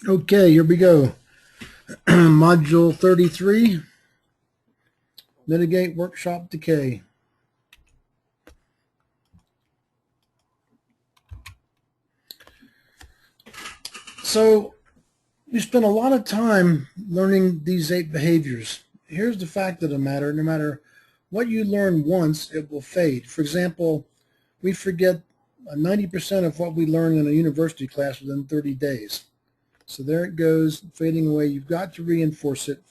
Okay, here we go. Module 33, Mitigate Workshop Decay. So we spent a lot of time learning these 8 behaviors. Here's the fact of the matter. No matter what you learn once, it will fade. For example, we forget 90% of what we learn in a university class within 30 days. So there it goes, fading away. You've got to reinforce it.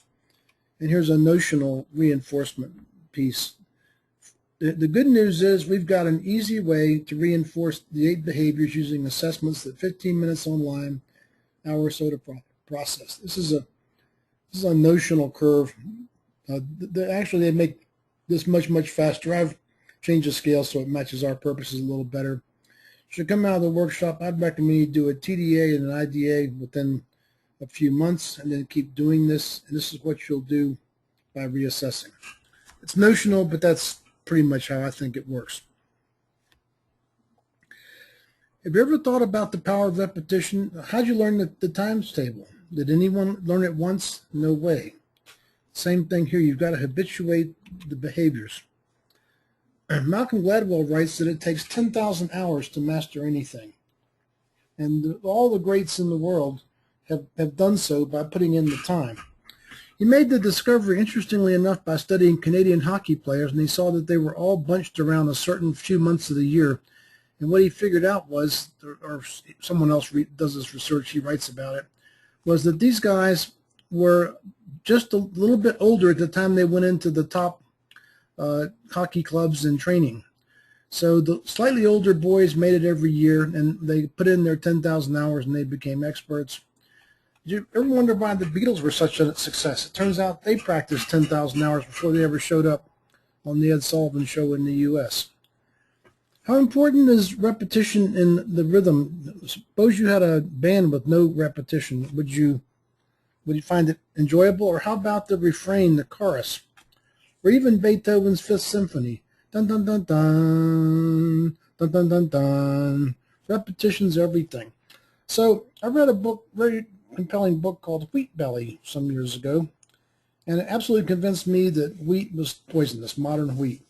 And here's a notional reinforcement piece. The good news is we've got an easy way to reinforce the 8 behaviors using assessments that 15 minutes online, hour or so to process. This is a notional curve. Actually, they make this much faster. I've changed the scale so it matches our purposes a little better. Should come out of the workshop, I'd recommend you do a TDA and an IDA within a few months and then keep doing this. And this is what you'll do by reassessing. It's notional, but that's pretty much how I think it works. Have you ever thought about the power of repetition? How'd you learn the times table? Did anyone learn it once? No way. Same thing here. You've got to habituate the behaviors. Malcolm Gladwell writes that it takes 10,000 hours to master anything. And all the greats in the world have done so by putting in the time. He made the discovery, interestingly enough, by studying Canadian hockey players, and he saw that they were all bunched around a certain few months of the year. And what he figured out was, or someone else does this research, he writes about it, was that these guys were just a little bit older at the time they went into the top hockey clubs and training. So the slightly older boys made it every year, and they put in their 10,000 hours, and they became experts. Did you ever wonder why the Beatles were such a success? It turns out they practiced 10,000 hours before they ever showed up on the Ed Sullivan Show in the U.S. How important is repetition in the rhythm? Suppose you had a band with no repetition. Would you find it enjoyable? Or how about the refrain, the chorus? Or even Beethoven's Fifth Symphony. Dun, dun, dun, dun, dun, dun, dun, dun. Repetition's everything. So I read a book, very compelling book called Wheat Belly some years ago, and it absolutely convinced me that wheat was poisonous, modern wheat.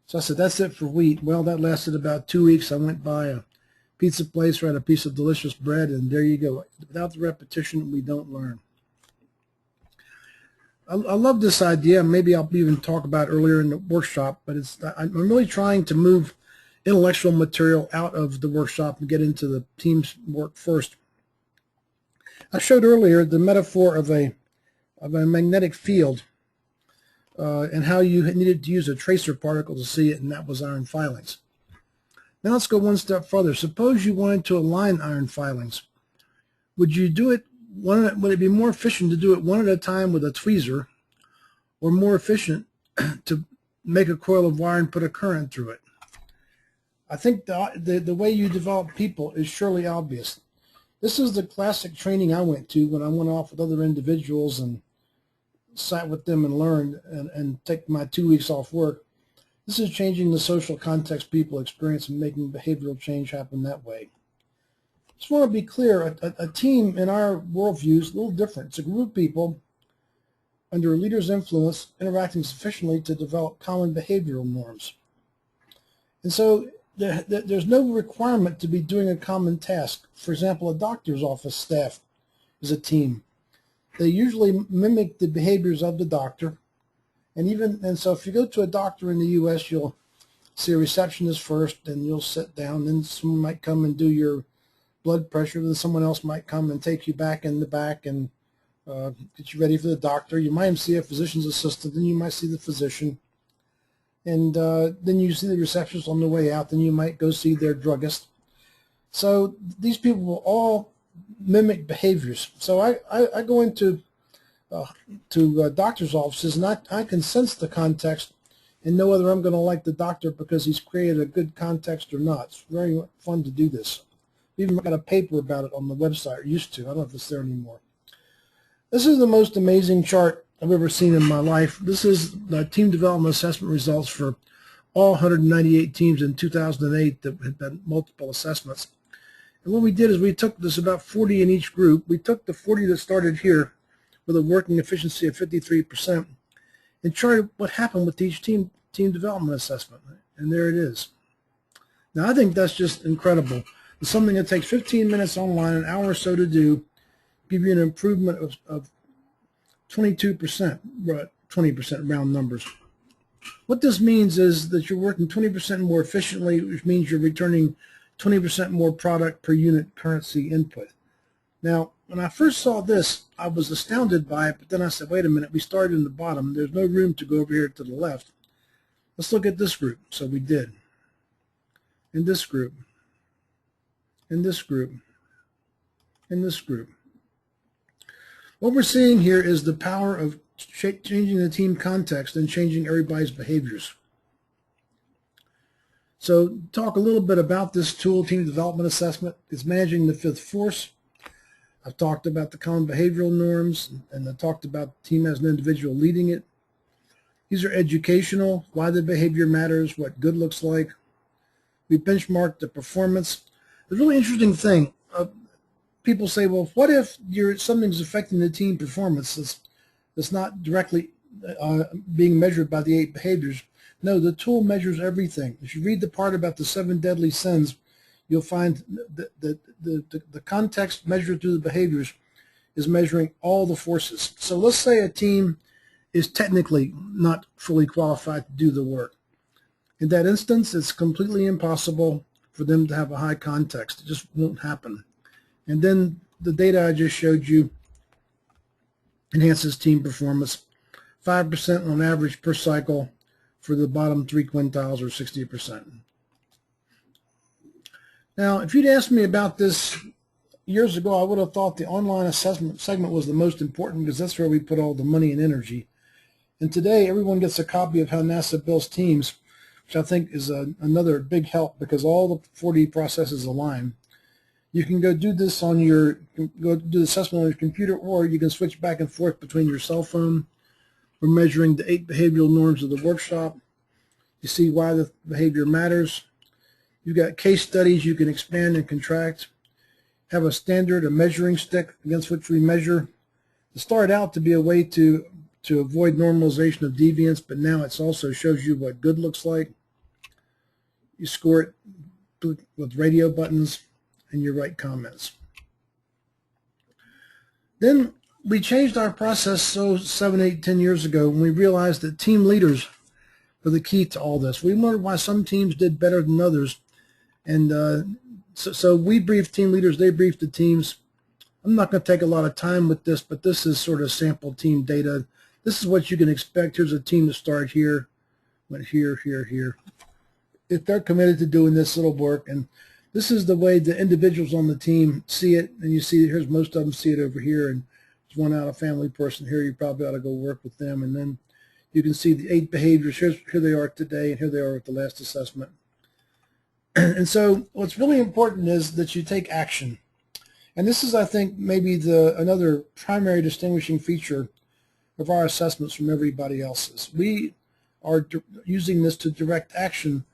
So I said, that's it for wheat. Well, that lasted about 2 weeks. I went by a pizza place, had a piece of delicious bread, and there you go. Without the repetition, we don't learn. I love this idea. Maybe I'll even talk about it earlier in the workshop, but I'm really trying to move intellectual material out of the workshop and get into the team's work first. I showed earlier the metaphor of a magnetic field and how you needed to use a tracer particle to see it, and that was iron filings. Now let's go one step further. Suppose you wanted to align iron filings. Would you do it would it be more efficient to do it one at a time with a tweezer, or more efficient to make a coil of wire and put a current through it? I think the way you develop people is surely obvious. This is the classic training I went to when I went off with other individuals and sat with them and learned and take my 2 weeks off work. This is changing the social context people experience and making behavioral change happen that way. Just want to be clear, a team in our worldview is a little different. It's a group of people under a leader's influence interacting sufficiently to develop common behavioral norms. And so there's no requirement to be doing a common task. For example, a doctor's office staff is a team. They usually mimic the behaviors of the doctor. And so if you go to a doctor in the U.S., you'll see a receptionist first, and you'll sit down, then someone might come and do your blood pressure, then someone else might come and take you back in the back and get you ready for the doctor. You might see a physician's assistant, then you might see the physician, and then you see the receptionist on the way out, then you might go see their druggist. So these people will all mimic behaviors. So I go into doctor's offices, and I can sense the context and know whether I'm going to like the doctor because he's created a good context or not. It's very fun to do this. We even got a paper about it on the website, or used to. I don't know if it's there anymore. This is the most amazing chart I've ever seen in my life. This is the team development assessment results for all 198 teams in 2008 that had done multiple assessments. And what we did is we took this about 40 in each group. We took the 40 that started here with a working efficiency of 53% and charted what happened with each team development assessment. And there it is. Now, I think that's just incredible. It's something that takes 15 minutes online, an hour or so to do, give you an improvement of 22%, 20% round numbers. What this means is that you're working 20% more efficiently, which means you're returning 20% more product per unit currency input. Now, when I first saw this, I was astounded by it, but then I said, wait a minute, we started in the bottom. There's no room to go over here to the left. Let's look at this group. So we did. In this group, in this group, in this group. What we're seeing here is the power of changing the team context and changing everybody's behaviors. So talk a little bit about this tool, team development assessment. It's managing the fifth force. I've talked about the common behavioral norms, and I talked about the team as an individual leading it. These are educational, why the behavior matters, what good looks like. We benchmarked the performance. The really interesting thing, people say, well, what if something's affecting the team performance that's not directly being measured by the 8 behaviors? No, the tool measures everything. If you read the part about the 7 deadly sins, you'll find the context measured through the behaviors is measuring all the forces. So let's say a team is technically not fully qualified to do the work. In that instance, it's completely impossible for them to have a high context. It just won't happen. And then the data I just showed you enhances team performance, 5% on average per cycle for the bottom 3 quintiles, or 60%. Now, if you'd asked me about this years ago, I would have thought the online assessment segment was the most important because that's where we put all the money and energy. And today, everyone gets a copy of How NASA Builds Teams, which I think is another big help because all the 4D processes align. You can go do this go do the assessment on your computer, or you can switch back and forth between your cell phone. We're measuring the 8 behavioral norms of the workshop. You see why the behavior matters. You've got case studies you can expand and contract. Have a standard, a measuring stick against which we measure. It started out to be a way to avoid normalization of deviance, but now it also shows you what good looks like. You score it with radio buttons, and you write comments. Then we changed our process 7, 8, 10 years ago when we realized that team leaders were the key to all this. We wondered why some teams did better than others. And so we briefed team leaders, they briefed the teams. I'm not going to take a lot of time with this, but this is sort of sample team data. This is what you can expect. Here's a team that started here, went here, here, here. If they're committed to doing this, it'll work. And this is the way the individuals on the team see it. And you see, here's most of them see it over here. And there's one out of family person here. You probably ought to go work with them. And then you can see the 8 behaviors. Here they are today, and here they are at the last assessment. And so what's really important is that you take action. And this is, I think, maybe another primary distinguishing feature of our assessments from everybody else's. We are using this to direct action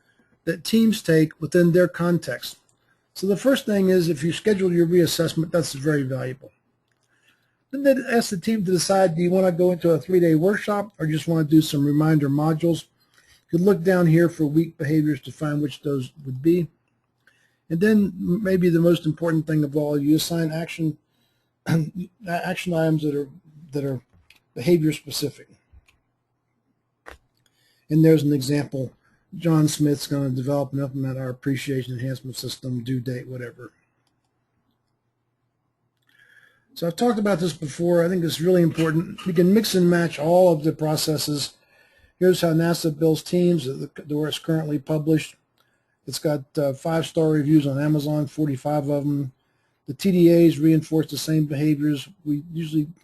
that teams take within their context. So the first thing is, if you schedule your reassessment, that's very valuable. Then they ask the team to decide, do you want to go into a 3-day workshop or just want to do some reminder modules? You could look down here for weak behaviors to find which those would be. And then maybe the most important thing of all, you assign action items that are behavior specific. And there's an example. John Smith's going to develop and implement our appreciation enhancement system, due date, whatever. So I've talked about this before. I think it's really important. You can mix and match all of the processes. Here's how NASA builds teams, where it's currently published. It's got 5-star reviews on Amazon, 45 of them. The TDAs reinforce the same behaviors.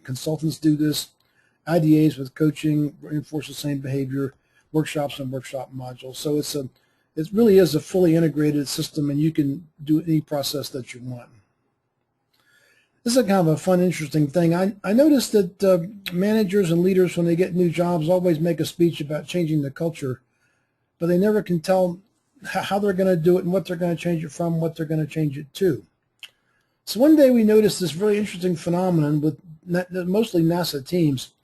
Consultants do this. IDAs with coaching reinforce the same behavior. Workshops and workshop modules. So it really is a fully integrated system, and you can do any process that you want. This is kind of a fun, interesting thing. I noticed that managers and leaders, when they get new jobs, always make a speech about changing the culture, but they never can tell how they're going to do it and what they're going to change it from, what they're going to change it to. So one day we noticed this really interesting phenomenon with mostly NASA teams,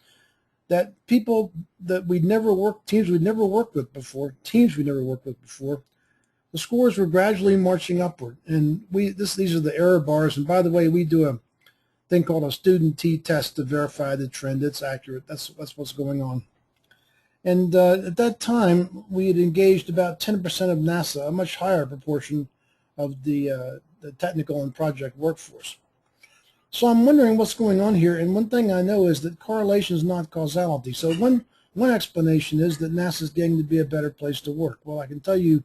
that people that we'd never worked, teams we'd never worked with before, the scores were gradually marching upward. And these are the error bars. And by the way, we do a thing called a student t-test to verify the trend. It's accurate. That's what's going on. And at that time, we had engaged about 10% of NASA, a much higher proportion of the technical and project workforce. So I'm wondering what's going on here. And one thing I know is that correlation is not causality. So one explanation is that NASA is getting to be a better place to work. Well, I can tell you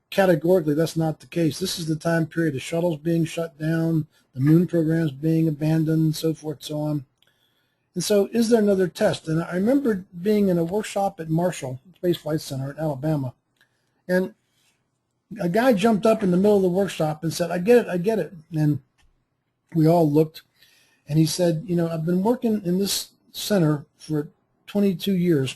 categorically that's not the case. This is the time period of shuttles being shut down, the moon programs being abandoned, so forth, so on. And so is there another test? And I remember being in a workshop at Marshall Space Flight Center in Alabama, and a guy jumped up in the middle of the workshop and said, I get it. And we all looked, and he said, you know, I've been working in this center for 22 years.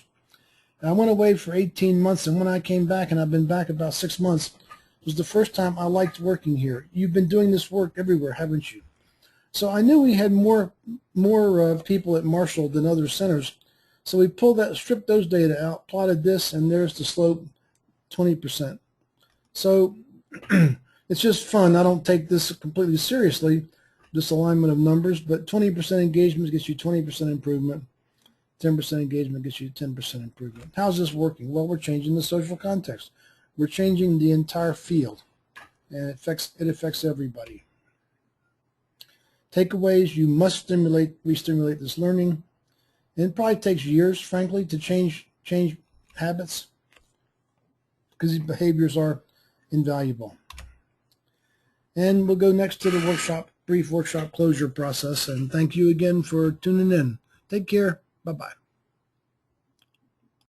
And I went away for 18 months, and when I came back, and I've been back about 6 months, it was the first time I liked working here. You've been doing this work everywhere, haven't you? So I knew we had more people at Marshall than other centers. So we stripped those data out, plotted this, and there's the slope, 20%. So it's just fun. I don't take this completely seriously, this alignment of numbers, but 20% engagement gets you 20% improvement. 10% engagement gets you 10% improvement. How's this working? Well, we're changing the social context. We're changing the entire field, and it affects everybody. Takeaways: you must re-stimulate this learning. And it probably takes years, frankly, to change habits, because these behaviors are invaluable. And we'll go next to the brief workshop closure process. And thank you again for tuning in. Take care. Bye-bye.